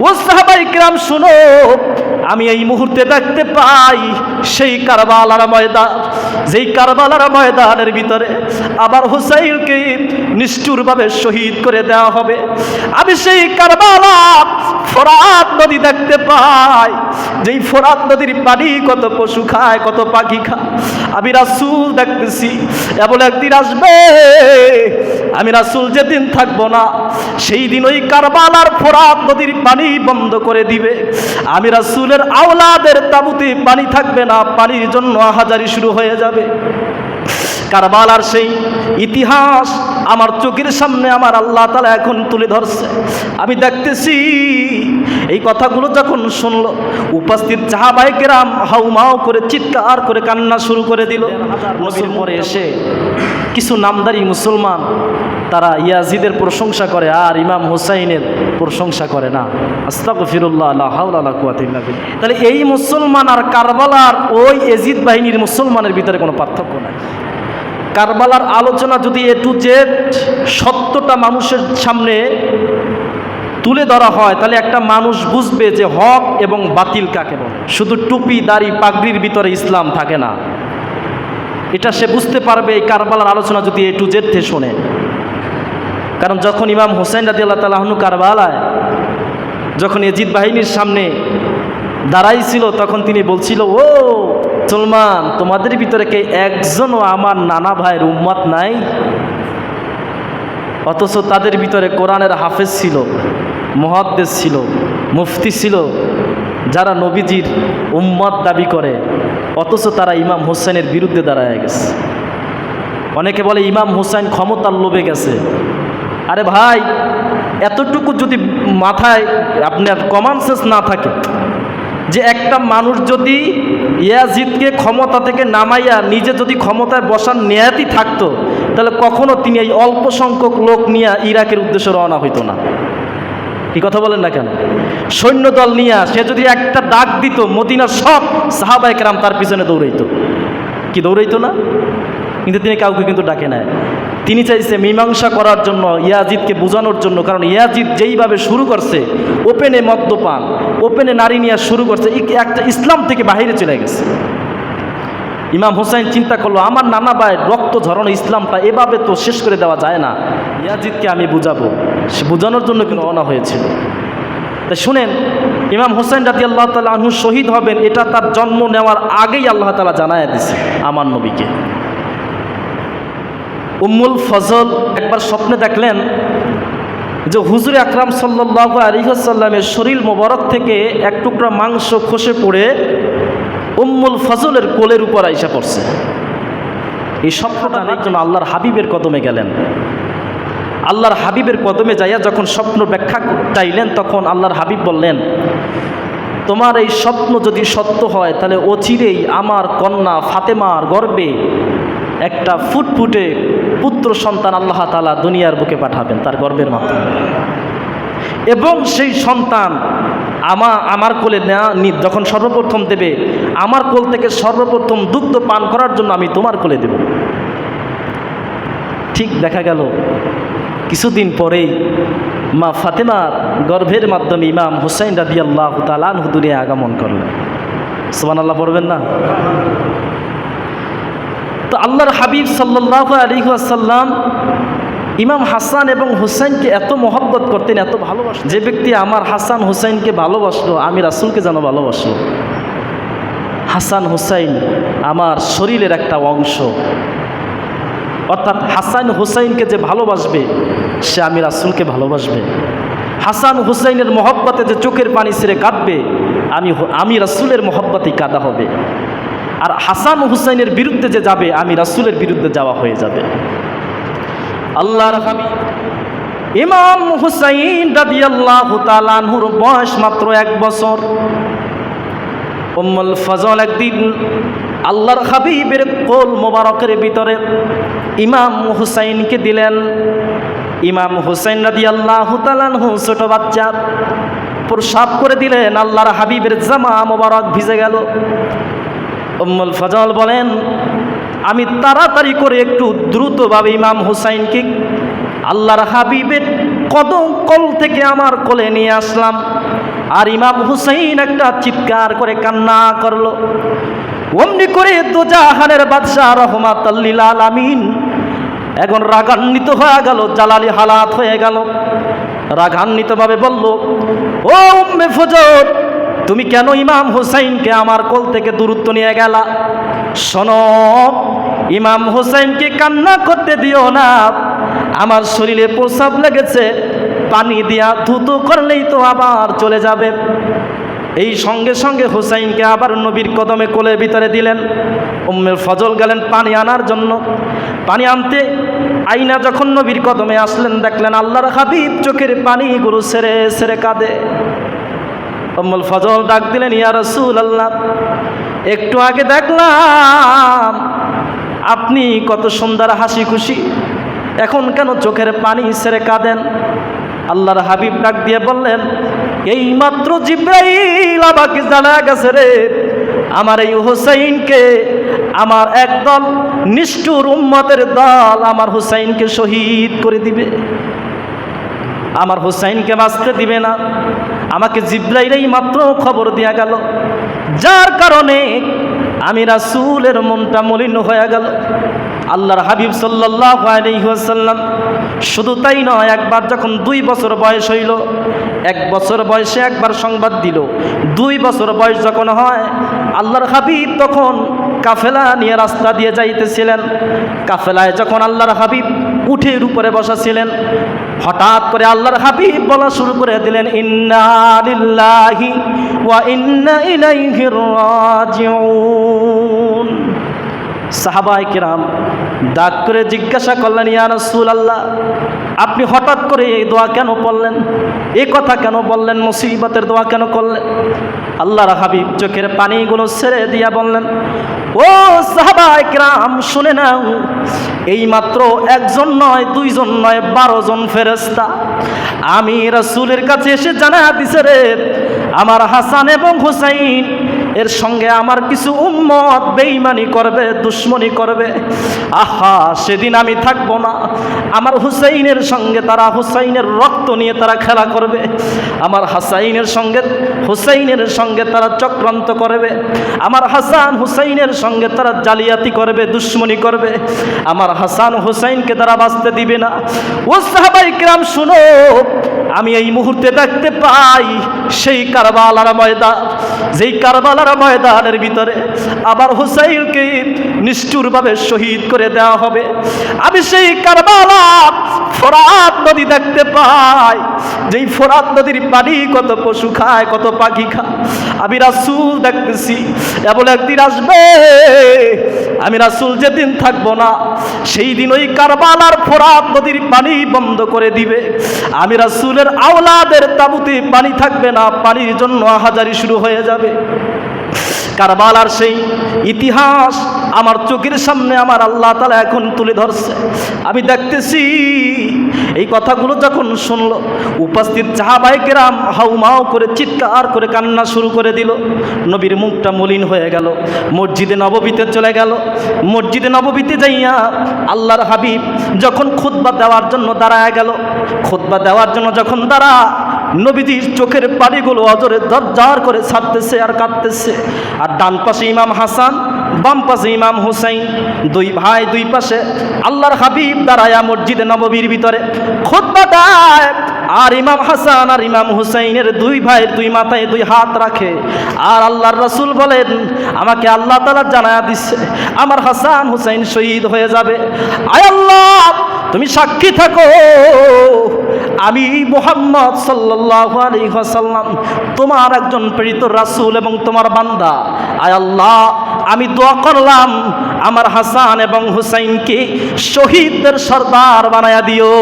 ও সাহাবায়ে কিরাম শুনো, আমি এই মুহূর্তে দেখতে পাই সেই কারবালার ময়দান, যেই কারবালার ময়দানের ভিতরে আবার হুসাইনকে নিষ্ঠুরভাবে শহীদ করে দেওয়া হবে। আমি সেই কারবালা ফোরাত নদী দেখতে পাই, যেই ফোরাত নদীর পানি কত পশু খায়, কত পাখি খায়। আমি রাসূল দেখতেছি এমন একদিন আসবে, আমি রাসূল যেদিন থাকবো না, সেই দিন ওই কারবালার ফোরাত নদীর পানি বন্ধ করে দিবে। আমি রাসূলের আওলাদের তাবুতে পানি থাকবে না, পানির জন্য হাজারি শুরু হয়ে যাবে। কারবালার সেই ইতিহাস আমার চোখের সামনে আমার আল্লাহ তাআলা এখন তুলে ধরছে, আমি দেখতেছি। এই কথাগুলো যখন শুনলো, উপস্থিত সাহাবায়ে কেরাম হাউমাউ করে চিৎকার করে কান্না শুরু করে দিল। নবীর পরে এসে কিছু নামদারি মুসলমান তারা ইয়াজিদের প্রশংসা করে আর ইমাম হুসাইনের প্রশংসা করে না। আস্তাগফিরুল্লাহ, লা হাওলা ওয়ালা কুওয়াতা ইল্লা বিল্লাহ। তাহলে এই মুসলমান আর কারবালার ওই এজিদ বাহিনীর মুসলমানের ভিতরে কোনো পার্থক্য নাই। কারবালার আলোচনা যদি এ টু জেড সত্যটা মানুষের সামনে তুলে ধরা হয়, তাহলে একটা মানুষ বুঝবে যে হক এবং বাতিল কাকে বলে। শুধু টুপি দাড়ি পাগড়ির ভিতরে ইসলাম থাকে না, এটা সে বুঝতে পারবে এই কারবালার আলোচনা যদি এ টু জেড থেকে শোনে। কারণ যখন ইমাম হুসাইন রাদিয়াল্লাহু তাআলা আনহু কারবালায় যখন এজিদ বাহিনীর সামনে দাঁড়াইছিল, তখন তিনি বলছিল, ও মুসলমান, তোমাদের ভিতরে কে একজনও আমার নানা ভাইয়ের উম্মত নাই? অথচ তাদের ভিতরে কোরআনের হাফেজ ছিল, মুহাদ্দিস ছিল, মুফতি ছিল, যারা নবীজির উম্মত দাবি করে, অথচ তারা ইমাম হুসাইনের বিরুদ্ধে দাঁড়ায় গেছে। অনেকে বলে ইমাম হুসাইন ক্ষমতার লোভে গেছে। আরে ভাই, এতটুকু যদি মাথায় আপনার কমন সেন্স না থাকে যে একটা মানুষ যদি ইয়াজিদকে ক্ষমতা থেকে নামাইয়া নিজে যদি ক্ষমতায় বসার নিয়তি থাকতো, তাহলে কখনো তিনি এই অল্প সংখ্যক লোক নিয়ে ইরাকের উদ্দেশ্যে রওনা হইতো না। কি কথা বলেন না কেন? সৈন্যদল নিয়ে সে যদি একটা ডাক দিত, মদিনার সব সাহাবায়ে কেরাম তার পিছনে দৌড়াইতো। কি দৌড়াইতো না? কিন্তু তিনি কাউকে কিন্তু ডাকে নেয়। তিনি চাইছে মীমাংসা করার জন্য, ইয়াজিদকে বোঝানোর জন্য। কারণ ইয়াজিদ যেইভাবে শুরু করছে, ওপেনে মদ্যপান, ওপেনে নারী নিয়ে শুরু করছে, একটা ইসলাম থেকে বাহিরে চলে গেছে। ইমাম হুসাইন চিন্তা করলো, আমার নানা ভাইয়ের রক্ত ঝরানো ইসলামটা এভাবে তো শেষ করে দেওয়া যায় না, ইয়াজিদকে আমি বুঝাবো। সে বোঝানোর জন্য কিন্তু রওনা হয়েছিল। তাই শুনেন, ইমাম হুসাইন রাদিয়াল্লাহু তাআলা আনহু শহীদ হবেন, এটা তার জন্ম নেওয়ার আগেই আল্লাহ তাআলা জানায়া দিয়েছে আমার নবীকে। উম্মুল ফজল একবার স্বপ্নে দেখলেন যে হুজুর আকরাম সাল্লাল্লাহু আলাইহি ওয়াসাল্লামের শরীর মোবারক থেকে এক টুকরা মাংস খসে পড়ে উম্মুল ফজলের কোলের উপর আইসা পড়ছে। এই স্বপ্নটা নেই জন্য আল্লাহর হাবিবের কদমে গেলেন। আল্লাহর হাবিবের কদমে যাইয়া যখন স্বপ্ন ব্যাখ্যা চাইলেন, তখন আল্লাহর হাবিব বললেন, তোমার এই স্বপ্ন যদি সত্য হয়, তাহলে অচিরেই আমার কন্যা ফাতেমার গর্ভে একটা ফুটফুটে পুত্র সন্তান আল্লাহ তাআলা দুনিয়ার বুকে পাঠাবেন তার গর্ভের মাধ্যমে। এবং সেই সন্তান আমার কোলে যখন সর্বপ্রথম দেবে, আমার কোল থেকে সর্বপ্রথম দুগ্ধ পান করার জন্য আমি তোমার কোলে দেব। ঠিক দেখা গেল কিছুদিন পরেই মা ফাতেমার গর্ভের মাধ্যমে ইমাম হুসাইন রাদিয়াল্লাহু তাআলা আনহু দুনিয়ায় আগমন করলেন। সুবহানাল্লাহ পড়বেন না? তো আল্লাহর হাবিব সাল্লাল্লাহু আলাইহি ওয়াসাল্লাম ইমাম হাসান এবং হুসাইনকে এত মহব্বত করতেন, এত ভালোবাসতেন। যে ব্যক্তি আমার হাসান হুসাইনকে ভালোবাসলো, আমি রাসূলকে যেন ভালোবাসলো। হাসান হুসাইন আমার শরীরের একটা অংশ, অর্থাৎ হাসান হুসাইনকে যে ভালোবাসবে সে আমি রাসূলকে ভালোবাসবে। হাসান হুসাইনের মহব্বতে যে চোখের পানি ছেড়ে কাঁদবে, আমি রাসূলের মহব্বতেই কাঁদা হবে। আর হাসান হুসাইনের বিরুদ্ধে যে যাবে, আমি রাসূলের বিরুদ্ধে যাওয়া হয়ে যাবে। আল্লাহর হাবিব ইমাম হুসাইন রাদিয়াল্লাহু তাআলা আনহুর বয়স মাত্র 1 বছর। উম্মুল ফজল একদিন আল্লাহর হাবিবের কোল মোবারকের ভিতরে ইমাম হুসাইনকে দিলেন। ইমাম হুসাইন রাদিয়াল্লাহু তাআলা আনহু ছোট বাচ্চা, প্রসাব করে দিলেন। আল্লাহর হাবিবের জামা মোবারক ভিজে গেল। উম্মুল ফজল বলেন, আমি তাড়াতাড়ি করে একটু দ্রুতভাবে ইমাম হুসাইনকে আল্লাহর হাবিবের কদম কোল থেকে আমার কোলে নিয়ে আসলাম। আর ইমাম হুসাইন একটা চিৎকার করে কান্না করলো। অমনি করে দোজাহানের বাদশাহ রহমাতুল লিল আলামিন এখন রাগান্বিত হয়ে গেল, জালালি হালাত হয়ে গেল। রাগান্বিতভাবে বলল, ও উম্মে ফজর, তুমি কেন ইমাম হুসাইনকে আমার কোল থেকে দূরত্ব নিয়ে গেলা? শোনো, ইমাম হুসাইনকে কান্না করতে দিও না। আমার শরীরে প্রস্রাব লেগেছে, পানি দিয়া ধুতো করলেই তো আবার চলে যাবে। এই সঙ্গে সঙ্গে হুসাইনকে আবার নবীর কদমে কোলের ভিতরে দিলেন। উম্মে ফজল গেলেন পানি আনার জন্য। পানি আনতে আইনা যখন নবীর কদমে আসলেন, দেখলেন আল্লাহর হাবিব চোখের পানিগুলো সেরে সেরে কাঁদে। উম্মে ফজল ডাক দিলেন, ইয়া রাসূলুল্লাহ, একটু আগে দেখলাম আপনি কত সুন্দর হাসি খুশি, এখন কেন চোখের পানি ছেড়ে কাঁদেন? আল্লাহর হাবিব ডাক দিয়ে বললেন, এই মাত্র জিব্রাইল আমাকে জানা গেছে রে, আমার এই হুসাইনকে, আমার একদল নিষ্ঠুর উম্মতের দল আমার হুসাইনকে শহীদ করে দিবে, আমার হুসাইনকে বাঁচতে দিবে না। আমাকে জিব্রাইল এই মাত্র খবর দেয়া গেল, যার কারণে আমি রাসূলের মনটা মলিন হয়ে গেল। আল্লাহর হাবিব সাল্লাল্লাহু আলাইহি ওয়াসাল্লাম শুধু তাই নয়, একবার যখন 2 বছর বয়স হইল, 1 বছর বয়সে একবার সংবাদ দিল। 2 বছর বয়স যখন হয়, আল্লাহর হাবিব তখন কাফেলা নিয়ে রাস্তা দিয়ে যাইতেছিলেন। কাফেলায় যখন আল্লাহর হাবিব উটের উপরে বসা ছিলেন, হঠাৎ করে আল্লাহর হাবিব বলা শুরু করে দিলেন, ইন্না লিল্লাহি ওয়া ইন্না ইলাইহি রাজিউন। সাহাবায়ে কিরাম ডাক করে জিজ্ঞাসা করলেন, ইয়া রাসূলুল্লাহ, আপনি হঠাৎ করে এই দোয়া কেন পড়লেন? এই কথা কেন বললেন? মুসিবতের দোয়া কেন করলেন? আল্লাহর হাবিব চোখের পানিগুলো ছেড়ে দিয়া বললেন, ও সাহাবায়ে কিরাম, শুনে নাও, এই মাত্র 1 জন নয়, 2 জন নয়, 12 জন ফেরেশতা আমি রাসূলের কাছে এসে জানা দিছে রে, আমার হাসান এবং হুসাইন এর সঙ্গে আমার কিছু উম্মত বেঈমানি করবে, দুশ্মনী করবে। আহা, সেদিন আমি থাকবো না। আমার হুসাইনের সঙ্গে তারা, হুসাইনের রক্ত নিয়ে তারা খেলা করবে, আমার হুসাইনের সঙ্গে তারা চক্রান্ত করবে, আমার হাসান হুসাইনের সঙ্গে তারা জালিয়াতি করবে, দুশ্মনী করবে, আমার হাসান হুসাইনকে তারা বাঁচতে দিবে না। ও সাহাবায়ে কিরাম, শুনো, আমি এই মুহূর্তে দেখতে পাই সেই কারবালার ময়দান, যেই কারবালার ময়দানের ভিতরে আবার হুসাইনকে নিষ্ঠুরভাবে শহীদ করে দেওয়া হবে। আমি সেই কারবালা ফোরাত নদী দেখতে পাই, যেই ফোরাত নদীর পানি কত পশু খায়, কত পাখি খায়। আমি রাসূল দেখতেছি, এমন একদিন আসবে আমি রাসূল যেদিন থাকবো না, সেই দিন ওই কারবালার ফোরাত নদীর পানি বন্ধ করে দিবে। আমি রাসূলের আওলাদের তাবুতে পানি থাকবে না, পানির জন্য হাজারি শুরু হয়ে যাবে। কারবালার সেই ইতিহাস আমার চোখের সামনে আমার আল্লাহ তাআলা এখন তুলে ধরছে, আমি দেখতেছি। এই কথাগুলো যখন শুনলো, উপস্থিত সাহাবায়ে কেরাম হাউমাউ করে চিৎকার করে কান্না শুরু করে দিল। নবীর মুখটা মলিন হয়ে গেল। মসজিদে নববীতে চলে গেল। মসজিদে নববীতে যাইয়া আল্লাহর হাবিব যখন খুতবা দেওয়ার জন্য দাঁড়ায় গেল, খুতবা দেওয়ার জন্য যখন নবীজির চোখের পানিগুলো অজরে দরজার করে ছাড়তেছে আর কাঁদতেছে। আর ডান পাশে ইমাম হাসান, বাম পাশে ইমাম হুসাইন, 2 ভাই 2 পাশে আল্লাহর হাবিব দাঁড়ায়া মসজিদে নববীর ভিতরে খুতবা দেয়। আর ইমাম হাসান আর ইমাম হুসাইনের 2 ভাইয়ের 2 মাথায় 2 হাত রাখে। আর আল্লাহর রাসূল বলেন, আমাকে আল্লাহ তাআলা জানায়া দিচ্ছে আমার হাসান হুসাইন শহীদ হয়ে যাবে। আয় আল্লাহ, তুমি সাক্ষী থাকো, আমি মুহাম্মদ সাল্লাল্লাহু আলাইহি ওয়াসাল্লাম তোমার একজন প্রেরিত রাসূল এবং তোমার বান্দা। আয় আল্লাহ, আমি দোয়া করলাম আমার হাসান এবং হুসাইনকে শহীদদের সর্দার বানায়া দিও।